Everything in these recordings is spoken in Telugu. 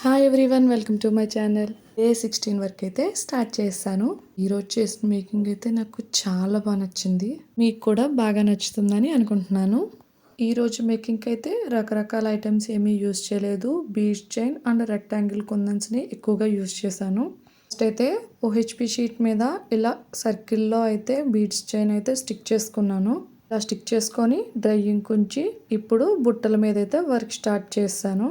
Hi everyone, welcome to my channel. Day 16 వరకు అయితే స్టార్ట్ చేస్తాను. ఈరోజు చేసిన మేకింగ్ అయితే నాకు చాలా బాగా నచ్చింది. మీకు కూడా బాగా నచ్చుతుందని అనుకుంటున్నాను. ఈరోజు మేకింగ్కి అయితే రకరకాల ఐటమ్స్ ఏమీ యూస్ చేయలేదు. బీడ్స్ చైన్ అండ్ రెక్టాంగిల్ కుందన్స్ని ఎక్కువగా యూస్ చేశాను. ఫస్ట్ అయితే ఓహెచ్పి షీట్ మీద ఇలా సర్కిల్లో అయితే బీడ్స్ చైన్ అయితే స్టిక్ చేసుకున్నాను. ఇలా స్టిక్ చేసుకొని డ్రైయింగ్ ఉంచి ఇప్పుడు బుట్టల మీద అయితే వర్క్ స్టార్ట్ చేస్తాను.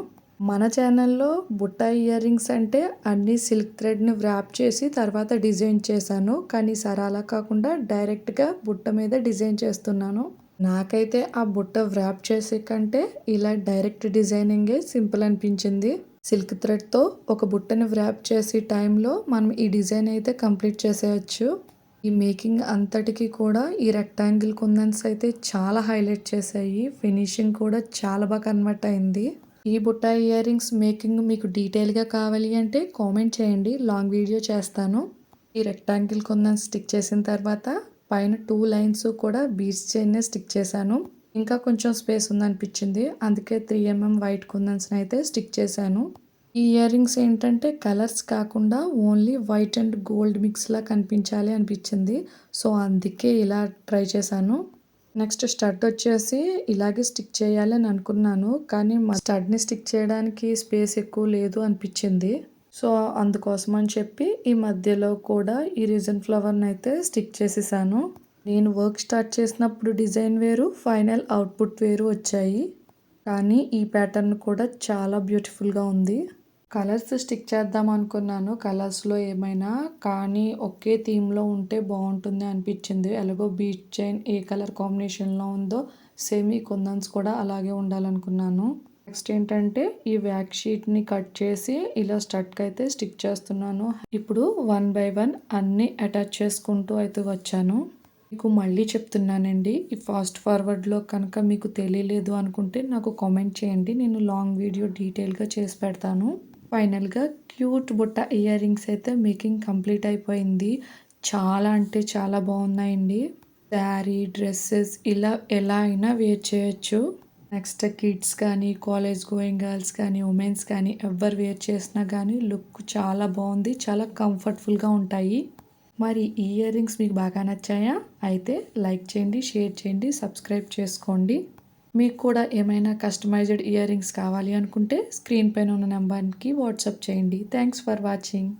మన ఛానల్లో బుట్ట ఇయర్ రింగ్స్ అంటే అన్ని సిల్క్ థ్రెడ్ని వ్రాప్ చేసి తర్వాత డిజైన్ చేశాను. కానీ సార్ అలా కాకుండా డైరెక్ట్గా బుట్ట మీద డిజైన్ చేస్తున్నాను. నాకైతే ఆ బుట్ట వ్రాప్ చేసే కంటే ఇలా డైరెక్ట్ డిజైనింగే సింపుల్ అనిపించింది. సిల్క్ థ్రెడ్తో ఒక బుట్టని వ్రాప్ చేసే టైంలో మనం ఈ డిజైన్ అయితే కంప్లీట్ చేసేయచ్చు. ఈ మేకింగ్ అంతటికి కూడా ఈ రెక్టాంగిల్ కుందన్స్ అయితే చాలా హైలైట్ చేశాయి. ఫినిషింగ్ కూడా చాలా బాగా కన్వర్ట్ అయింది. ఈ బుట్ట ఇయర్ రింగ్స్ మేకింగ్ మీకు డీటెయిల్గా కావాలి అంటే కామెంట్ చేయండి, లాంగ్ వీడియో చేస్తాను. ఈ రెక్టాంగిల్ కుందన్స్ స్టిక్ చేసిన తర్వాత పైన 2 లైన్స్ కూడా బీడ్స్ చైన్నే స్టిక్ చేశాను. ఇంకా కొంచెం స్పేస్ ఉందనిపించింది, అందుకే 3mm వైట్ కుందన్స్ని అయితే స్టిక్ చేశాను. ఈ ఇయర్ రింగ్స్ ఏంటంటే కలర్స్ కాకుండా ఓన్లీ వైట్ అండ్ గోల్డ్ మిక్స్లా కనిపించాలి అనిపించింది. సో అందుకే ఇలా ట్రై చేశాను. నెక్స్ట్ స్టడ్ వచ్చేసి ఇలాగే స్టిక్ చేయాలి అని అనుకున్నాను, కానీ మా స్టడ్ని స్టిక్ చేయడానికి స్పేస్ ఎక్కువ లేదు అనిపించింది. సో అందుకోసం అని చెప్పి ఈ మధ్యలో కూడా ఈ రీజన్ ఫ్లవర్ని అయితే స్టిక్ చేసేసాను. నేను వర్క్ స్టార్ట్ చేసినప్పుడు డిజైన్ వేరు, ఫైనల్ అవుట్పుట్ వేరు వచ్చాయి. కానీ ఈ ప్యాటర్న్ కూడా చాలా బ్యూటిఫుల్గా ఉంది. కలర్స్ స్టిక్ చేద్దాం అనుకున్నాను, కలర్స్లో ఏమైనా, కానీ ఒకే థీమ్లో ఉంటే బాగుంటుంది అనిపించింది. ఎలాగో బీట్ చైన్ ఏ కలర్ కాంబినేషన్లో ఉందో సేమ్ ఈ కుందన్స్ కూడా అలాగే ఉండాలనుకున్నాను. నెక్స్ట్ ఏంటంటే ఈ వ్యాక్ షీట్ని కట్ చేసి ఇలా స్టడ్కి అయితే స్టిక్ చేస్తున్నాను. ఇప్పుడు 1 by 1 అన్నీ అటాచ్ చేసుకుంటూ అయితే వచ్చాను. మీకు మళ్ళీ చెప్తున్నానండి, ఈ ఫాస్ట్ ఫార్వర్డ్లో కనుక మీకు తెలియలేదు అనుకుంటే నాకు కామెంట్ చేయండి, నేను లాంగ్ వీడియో డీటెయిల్గా చేసి పెడతాను. ఫైనల్గా క్యూట్ బుట్ట ఇయర్ రింగ్స్ అయితే మేకింగ్ కంప్లీట్ అయిపోయింది. చాలా అంటే చాలా బాగున్నాయండి. శారీ, డ్రెస్సెస్ ఇలా ఎలా అయినా వేర్ చేయొచ్చు. నెక్స్ట్ కిడ్స్ కానీ, కాలేజ్ గోయింగ్ గర్ల్స్ కానీ, ఉమెన్స్ కానీ ఎవరు వేర్ చేసినా కానీ లుక్ చాలా బాగుంది, చాలా కంఫర్టబుల్గా ఉంటాయి. మరి ఈ ఇయర్ రింగ్స్ మీకు బాగా నచ్చాయా? అయితే లైక్ చేయండి, షేర్ చేయండి, సబ్స్క్రైబ్ చేసుకోండి. మీకు కూడా ఏమైనా కస్టమైజ్డ్ ఇయర్ రింగ్స్ కావాలి అనుకుంటే స్క్రీన్ పైన ఉన్న నెంబర్కి వాట్సాప్ చేయండి. Thanks for watching.